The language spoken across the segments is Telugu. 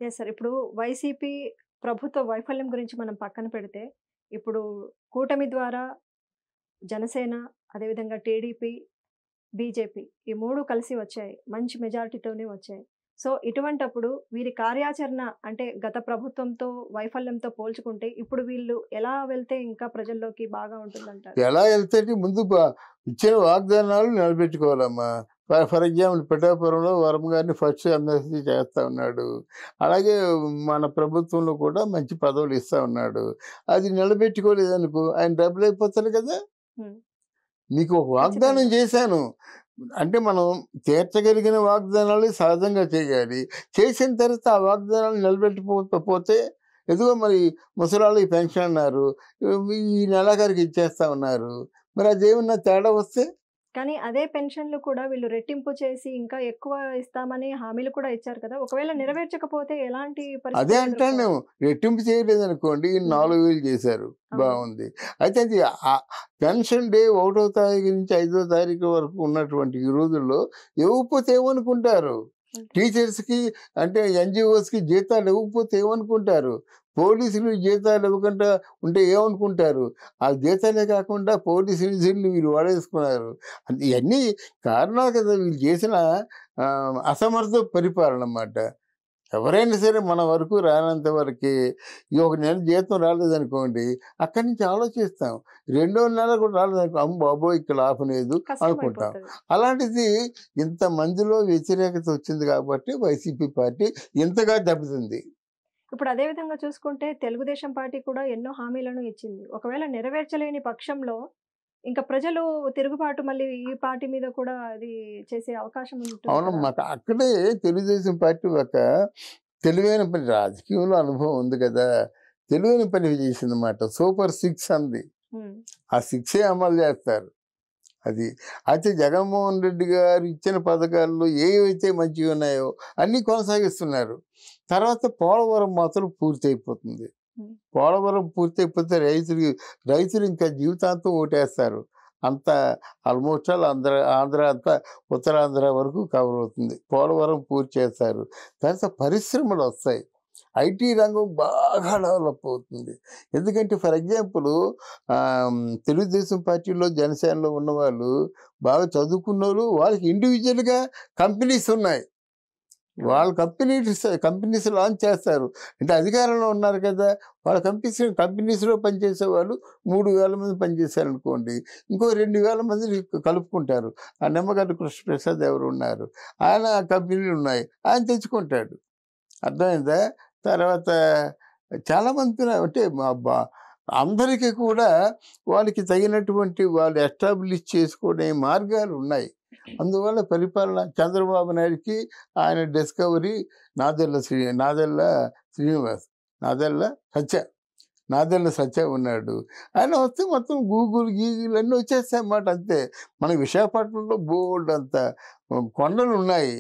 Yes sir. ఇప్పుడు వైసీపీ ప్రభుత్వ వైఫల్యం గురించి మనం పక్కన పెడితే, ఇప్పుడు కూటమి ద్వారా జనసేన, అదేవిధంగా టీడీపీ, బీజేపీ ఈ 3 కలిసి వచ్చాయి. మంచి మెజారిటీతోనే వచ్చాయి. సో, ఇటువంటప్పుడు వీరి కార్యాచరణ అంటే గత ప్రభుత్వంతో వైఫల్యంతో పోల్చుకుంటే ఇప్పుడు వీళ్ళు ఎలా వెళ్తే ఇంకా ప్రజల్లోకి బాగా ఉంటుందంటారు? ఎలా వెళ్తే ముందు ఇచ్చిన వాగ్దానాలు నిలబెట్టుకోవాలమ్మా. ఫర్ ఎగ్జాంపుల్ పిఠాపురంలో వరం గారిని ఫస్ట్ ఎమ్మెల్సీ చేస్తా ఉన్నాడు. అలాగే మన ప్రభుత్వంలో కూడా మంచి పదవులు ఇస్తా ఉన్నాడు. అది నిలబెట్టుకోలేదనుకో ఆయన డబ్బులు అయిపోతారు కదా. హ్మ్. మీకు ఒక వాగ్దానం ఖచ్చితంగా. చేశాను అంటే మనం తీర్చగలిగిన వాగ్దానాలు సహజంగా చేయాలి. చేసిన తర్వాత ఆ వాగ్దానాలు నిలబెట్టుకోకపోతే ఎదుగో మరి ముసలాళ్ళకి పెన్షన్ అన్నారు. ఈ నెలాఖరికి ఇచ్చేస్తా ఉన్నారు. మరి అదేమన్నా తేడా వస్తే కానీ అదే పెన్షన్‌లు కూడా వీళ్ళు రెట్టింపు చేసి ఇంకా ఎక్కువ ఇస్తామని హామీలు కూడా ఇచ్చారు కదా! ఒకవేళ నెరవేర్చకపోతే ఎలాంటి అదే పరిస్థితులు అంటాను నేను. ఎదుర్కోవాలి? రెట్టింపు చేయలేదనుకోండి హ్మ్. 4,000 చేశారు. అవును. బావుంది. అయితే అది పెన్షన్ డే 1వ తారీఖు నుంచి 5వ తారీఖు వరకు ఉన్నటువంటి ఈ రోజుల్లో ఇవ్వకపోతే ఏమనుకుంటారు? అంతే. టీచర్స్‌కి అంటే ఎన్‌జీఓస్‌కి జీతాలు ఇవ్వకపోతే ఏమనుకుంటారు? పోలీసులు జీతాలు ఇవ్వకుండా ఉంటే ఏమనుకుంటారు? ఆ జీతాలే కాకుండా పోలీసు విజిల్‌లు వీళ్ళు వాడేసుకున్నారు. ఇయన్నీ కారణాలు కదా వీళ్ళు చేసిన అసమర్థ పరిపాలన అన్నమాట. ఎవరైనా సరే మన వరకు రానంత వరకే ఈ ఒక నెల జీతం రాలేదనుకోండి, అక్కడి నుంచి ఆలోచిస్తాం. రెండో నెల కూడా రాలేదనుకో, అమ్మ బాబోయ్! ఇక లాభం లేదు అనుకుంటాం. కష్టమైపోతది. అలాంటిది ఇంతమందిలో వ్యతిరేకత వచ్చింది కాబట్టి వైసీపీ పార్టీ ఇంతగా దెబ్బతింది. ఇప్పుడు అదే విధంగా చూసుకుంటే తెలుగుదేశం పార్టీ కూడా ఎన్నో హామీలను ఇచ్చింది. ఒకవేళ నెరవేర్చలేని పక్షంలో ఇంక ప్రజలు తిరుగుబాటు మళ్ళీ ఈ పార్టీ మీద కూడా అది చేసే అవకాశం ఉంటుంది కదా! అవునమ్మా. అక్కడే తెలుగుదేశం పార్టీ ఒక తెలివైన పని రాజకీయంలో అనుభవం ఉంది కదా! తెలివైన పని చేసిందన్నమాట. సూపర్ 6 అంది. హ్మ్. ఆ 6 అమలు చేస్తారు. అది. అయితే జగన్మోహన్ రెడ్డి గారు ఇచ్చిన పథకాల్లో ఏవైతే మంచిగా ఉన్నాయో అన్నీ కొనసాగిస్తున్నారు. తర్వాత పోలవరం మాత్రం పూర్తయిపోతుంది. హ్మ్. పోలవరం పూర్తయిపోతే రైతులు ఇంకా జీవితాంతం ఓటేస్తారు. అంతా ఆల్మోస్ట్ ఆల్ ఆంధ్ర అంతా ఉత్తరాంధ్ర వరకు కవర్ అవుతుంది. పోలవరం పూర్తి చేస్తారు. తర్వాత పరిశ్రమలొస్తాయి. ఐటీ రంగం బాగా డెవలప్ అవుతుంది. ఎందుకంటే ఫర్ ఎగ్జాంపుల్ తెలుగుదేశం పార్టీలో, జనసేనలో ఉన్నవాళ్ళు బాగా చదువుకున్నోళ్ళు వాళ్ళకి ఇండివిడ్యువల్‌గా కంపెనీస్ ఉన్నాయి. అవును. వాళ్ళ కంపెనీస్ లాంచ్ చేస్తారు. అంటే అధికారంలో ఉన్నారు కదా! వాళ్ళ కంపెనీస్‌లో పనిచేసేవాళ్ళు 3,000 మంది పనిచేశారనుకోండి. ఇంకో 2,000 మందిని కలుపుకుంటారు. ఆ నిమ్మగడ్డ కృష్ణప్రసాద్ ఎవరో ఉన్నారు. ఆయన కంపెనీలు ఉన్నాయి. ఆయన తెచ్చుకుంటాడు. అర్థమైందా? తర్వాత చాలామంది అంటే అందరికీ కూడా వాళ్ళకి తగినటువంటి వాళ్ళు ఎస్టాబ్లిష్ చేసుకునే మార్గాలున్నాయి. అందువల్ల పరిపాలన చంద్రబాబు నాయుడుకి ఆయన డిస్కవరీ నాదెళ్ల శ్రీనివాస్, నాదెళ్ల సత్య, నాదెళ్ల సత్య ఉన్నాడు. ఆయన వస్తే మొత్తం గీగుల్ అన్నీ వచ్చేస్తాయన్నమాట అంతే. మన విశాఖపట్నంలో బోలెడంత కొండలున్నాయి.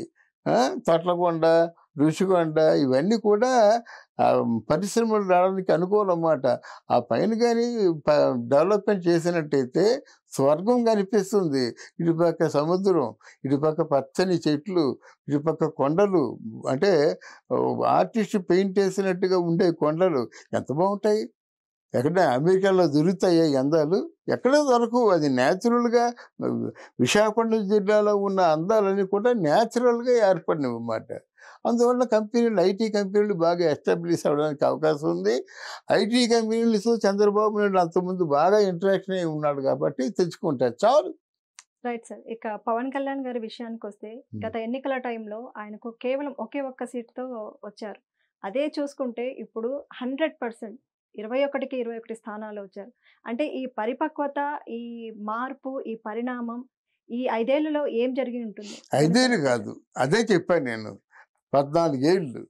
తొట్లకొండ, ఋషికొండ ఇవన్నీ కూడా పరిశ్రమలు రావడానికి అనుకూలమన్నమాట. ఆ పైన గాని డెవలప్‌మెంట్ చేసినట్టయితే స్వర్గం కనిపిస్తుంది. ఇటుపక్క సముద్రం, ఇటుపక్క పచ్చని చెట్లు, ఇటుపక్క కొండలు అంటే ఆర్టిస్ట్ పెయింట్ ఏసినట్టుగా ఉండే కొండలు ఎంత బావుంటాయి. ఎక్కడ అమెరికాలో దొరుకుతాయా ఈ అందాలు? ఎక్కడా దొరకవు. అది నేచురల్‌గా విశాఖపట్నం జిల్లాలో ఉన్న అందాలన్నీ కూడా నేచురల్‌గా ఏర్పడినవన్నమాట. అందువల్ల ఐటీ కంపెనీలు బాగా ఎస్టాబ్లిష్ అవ్వడానికి అవకాశం ఉంది. ఐటీ కంపెనీలతో చంద్రబాబు నాయుడు అంతకుముందు బాగా ఇంటరాక్షన్ అయి ఉన్నాడు కాబట్టి తెచ్చుకుంటారు. చాలు. Right sir. ఇక పవన్ కళ్యాణ్ గారి విషయానికొస్తే హ్మ్. గత ఎన్నికల టైంలో ఆయనకు కేవలం ఒకే ఒక్క సీట్‌తో వచ్చారు. అదే చూసుకుంటే ఇప్పుడు 100% 21కి 21 స్థానాలు వచ్చారు. అంటే ఈ పరిపక్వత, ఈ మార్పు, ఈ పరిణామం ఈ 5 ఏళ్లలో ఏం జరిగి ఉంటుంది? 5 ఏళ్ళు జనసేన కాదు. ప్రజలు. అదే చెప్పాను నేను. 14 ఏళ్ళు.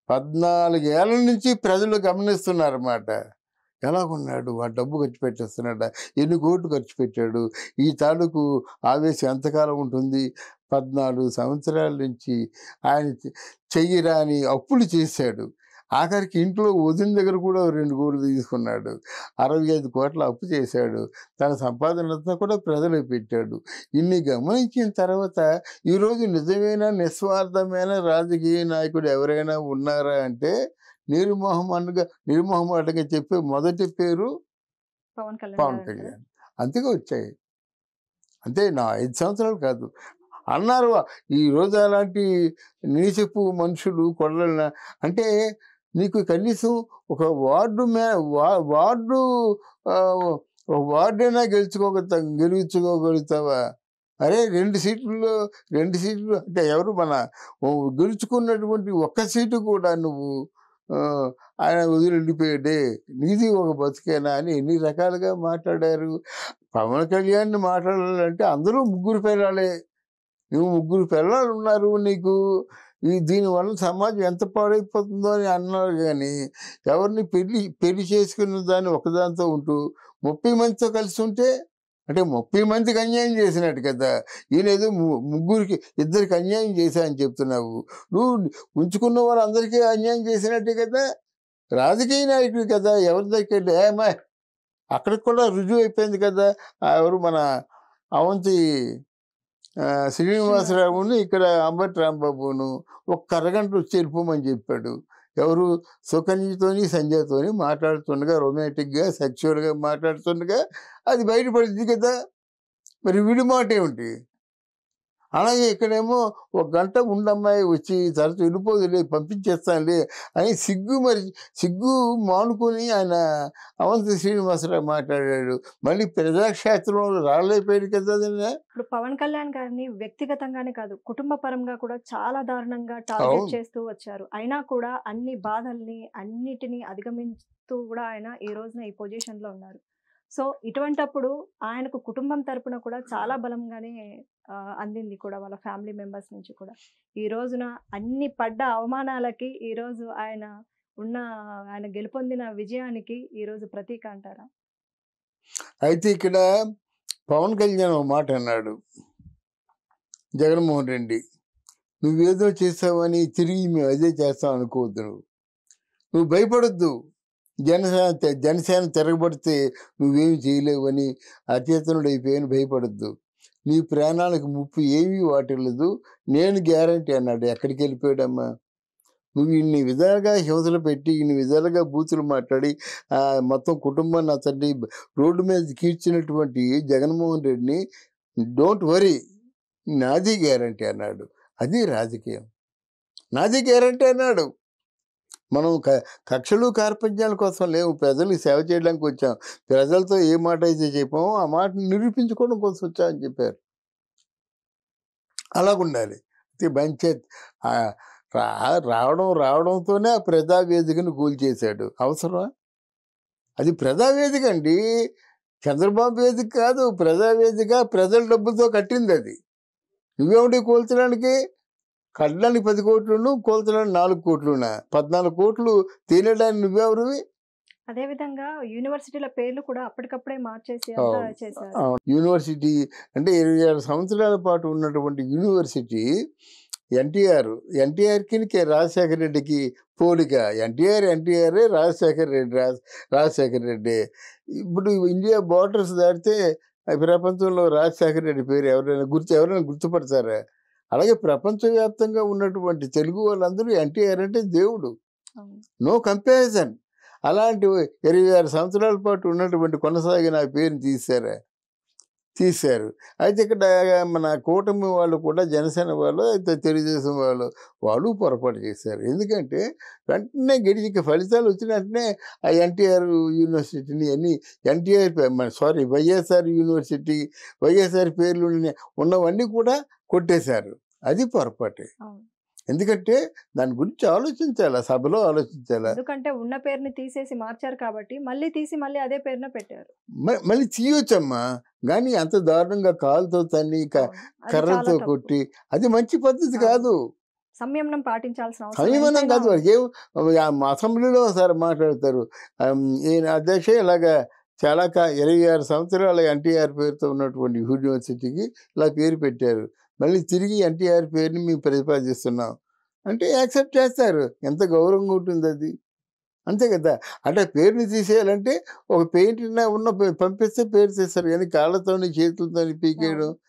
14 ఏళ్ల నుంచి ప్రజలు గమనిస్తున్నారన్నమాట. ఎలాగున్నాడు? వాడు డబ్బు ఖర్చు పెట్టేస్తున్నాడా? ఎన్ని కోట్లు ఖర్చు పెట్టాడు? ఈ తాలూకు ఆవేశం ఎంతకాలం ఉంటుంది? 14 సంవత్సరాల నుంచి ఆయన చెయ్యరాని అప్పులు చేశాడు. ఆఖరికి ఇంట్లో వదిన దగ్గర కూడా 2 కోట్లు తీసుకున్నాడు. 65 కోట్ల అప్పు చేశాడు. తన సంపాదనంతా కూడా ప్రజలకు పెట్టాడు. ఇన్ని గమనించిన తర్వాత ఈరోజు నిజమైన నిస్వార్థమైన రాజకీయ నాయకుడు ఎవరైనా ఉన్నారా అంటే నిర్మోహమాటంగా చెప్పే మొదటి పేరు పవన్ కళ్యాణ్ పవన్ గారు అంటారా? కళ్యాణ్. అందుకే వచ్చాయి. అంతే నా 5 సంవత్సరాలు కాదు. అన్నారు ఈరోజు అలాంటి నీచపు మనుషులు కొడల అంటే నీకు కనీసం ఒక వార్డు ఒక వార్డైనా గెలుచుకోగలుగుతావా? అరే 2 సీట్లు అంటే ఎవరు మన గెలుచుకున్నటువంటి ఒక్క సీటు కూడా నువ్వు ఆయన వదిలి వెళ్ళిపోయాడే, నీది ఒక బతికేనా అని ఎన్ని రకాలుగా మాట్లాడారు. పవన్ కళ్యాణ్ మాట్లాడాలంటే అందరూ 3 పిల్లలే. నువ్వు 3 పిల్లలు ఉన్నారు నీకు. దీనివల్ల సమాజం ఎంత పాడైపోతుందో అని అన్నారు. కానీ ఎవరిని పెళ్లి చేసుకున్న దాన్ని ఒకదాంతో ఉంటూ 30 మందితో కలిసి ఉంటే అంటే 30 మందికి అన్యాయం చేసినట్టు కదా. ఈయన ఏదో 2కి అన్యాయం చేశా అని చెప్తున్నావు. నువ్వు ఉంచుకున్న వాళ్ళందరికీ అన్యాయం చేసినట్టే కదా. రాజకీయ నాయకుడు కదా, ఎవరి దగ్గరికి ఏమా అక్కడికి కూడా రుజువు అయిపోయింది కదా. ఎవరు మన అవంతి శ్రీనివాసరావుని ఇక్కడ అంబటి రాంబాబును ఒక్క అరగంట వచ్చి వెళ్ళిపోమని చెప్పాడు. ఎవరు సుకన్యతోని సంజయ్తోని మాట్లాడుతుండగా రొమాంటిక్గా సెక్చువల్గా మాట్లాడుతుండగా అది బయటపడింది కదా. మరి వీడి మాట ఏమిటి? అలాగే ఇక్కడేమో 1 గంట ఉండమ్మాయి వచ్చి తరచు వెళ్ళిపోదులే పంపించేస్తానులే అని సిగ్గు మానుకొని ఆయన అవంతి శ్రీనివాసరావు మాట్లాడాడు. మళ్ళీ ప్రజాక్షేత్రంలో రాలేపోయాడు కదా. ఇప్పుడు పవన్ కళ్యాణ్ గారిని వ్యక్తిగతంగానే కాదు, కుటుంబ పరంగా కూడా చాలా దారుణంగా టార్గెట్ చేస్తూ వచ్చారు. అయినా కూడా అన్ని బాధల్ని అన్నిటినీ అధిగమిస్తూ కూడా ఆయన ఈ రోజున ఈ పొజిషన్లో ఉన్నారు. సో ఇటువంటప్పుడు ఆయనకు కుటుంబం తరపున కూడా చాలా బలంగానే అందింది కూడా వాళ్ళ ఫ్యామిలీ మెంబర్స్ నుంచి కూడా. ఈ రోజున అన్ని పడ్డ అవమానాలకి ఈరోజు ఆయన గెలుపొందిన విజయానికి ఈరోజు ప్రతీక అంటారా? అయితే ఇక్కడ పవన్ కళ్యాణ్ ఒక మాట అన్నాడు, జగన్మోహన్ రెడ్డి నువ్వేదో చేస్తావని తిరిగి మేము అదే చేస్తాం అనుకోవద్దు, నువ్వు భయపడొద్దు, జనసేన తిరగబడితే నువ్వేమి చేయలేవని, అచేతనుడు అయిపోయాని భయపడద్దు, నీ ప్రాణాలకు ముప్పు ఏమీ వాటిల్లదు, నేను గ్యారంటీ అన్నాడు. ఎక్కడికి వెళ్ళిపోయాడమ్మా? నువ్వు ఇన్ని విధాలుగా హింసలు పెట్టి ఇన్ని విధాలుగా బూతులు మాట్లాడి మొత్తం కుటుంబాన్ని అతన్ని రోడ్డు మీద కీర్చినటువంటి జగన్మోహన్ రెడ్డిని డోంట్ వరీ నాది గ్యారంటీ అన్నాడు. అది రాజకీయం. నాది గ్యారంటీ అన్నాడు. మనం కక్షలు కార్పణ్యాల కోసం లేవు, ప్రజలకు సేవ చేయడానికి వచ్చాం. ప్రజలతో ఏ మాట అయితే చెప్పామో ఆ మాటను నిరూపించుకోవడం కోసం వచ్చామని చెప్పారు. అలాగుండాలి. పంచాయత్ రావడంతోనే ఆ ప్రజావేదికను కూల్చేశాడు. అవసరమా? అది ప్రజావేదిక అండి, చంద్రబాబు వేదిక కాదు. ప్రజావేదిక ప్రజల డబ్బులతో కట్టింది. అది నువ్వేమిటి కూల్చడానికి? కట్టడానికి 10 కోట్లను, కూల్చడానికి 4 కోట్లునా? 14 కోట్లు తినడానికి నువ్వెవరివి? అదేవిధంగా యూనివర్సిటీల పేర్లు కూడా అప్పటికప్పుడే మార్చేసి చేశారు. యూనివర్సిటీ అంటే 26 సంవత్సరాల పాటు ఉన్నటువంటి యూనివర్సిటీ ఎన్టీఆర్కి రాజశేఖర రెడ్డికి పోలిక. ఎన్టీఆర్ రాజశేఖర రెడ్డి. ఇప్పుడు ఇండియా బోర్డర్స్ దాటితే ప్రపంచంలో రాజశేఖర రెడ్డి పేరు ఎవరైనా గుర్తుపడతారా? అలాగే ప్రపంచవ్యాప్తంగా ఉన్నటువంటి తెలుగు వాళ్ళందరూ ఎన్టీఆర్ అంటే దేవుడు, నో కంపారిజన్. అలాంటి 26 సంవత్సరాల పాటు ఉన్నటువంటి కొనసాగిన ఆ పేరుని తీశారు. అయితే ఇక్కడ మన కూటమి వాళ్ళు కూడా, జనసేన వాళ్ళు, అయితే తెలుగుదేశం వాళ్ళు పొరపాటు చేశారు. ఎందుకంటే వెంటనే గడిచి ఫలితాలు వచ్చిన వెంటనే ఆ ఎన్టీఆర్ యూనివర్సిటీని వైఎస్ఆర్ యూనివర్సిటీ, వైఎస్ఆర్ పేర్లు ఉన్నవన్నీ కూడా కొట్టేశారు. అది పొరపాటే. ఎందుకంటే దాని గురించి ఆలోచించాలి, సభలో ఆలోచించాలి. ఎందుకంటే ఉన్న పేరుని తీసేసి మార్చారు కాబట్టి మళ్ళీ అదే పేరున పెట్టారు. మళ్ళీ తీయొచ్చమ్మా, కానీ అంత దారుణంగా కాలుతో తన్ని కర్రతో కొట్టి అది మంచి పద్ధతి కాదు. సంయమనం పాటించాల్సిన సంయమనం కాదు. అసెంబ్లీలో ఒకసారి మాట్లాడతారు, ఈయన అధ్యక్ష ఇలాగా చాలా 26 సంవత్సరాల ఎన్టీఆర్ పేరుతో ఉన్నటువంటి యూనివర్సిటీకి ఇలా పేరు పెట్టారు, మళ్ళీ తిరిగి ఎన్టీఆర్ పేరుని మేము ప్రతిపాదిస్తున్నాం అంటే యాక్సెప్ట్ చేస్తారు. ఎంత గౌరవంగా ఉంటుంది అది. అంతే కదా! అంటే పేరుని తీసేయాలంటే ఒక పెయింట్‌న పంపిస్తే పేరు తీస్తారు గానీ కాళ్ళతోని, చేతులతోని పీకేయడం అవును.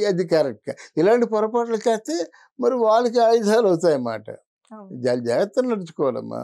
అది కరెక్ట్. ఇలాంటి పొరపాట్లు చేస్తే మరి వాళ్ళకి ఆయుధాలవుతాయన్నమాట. అవును. జాగ్రత్తగా నడుచుకోవాలమ్మా.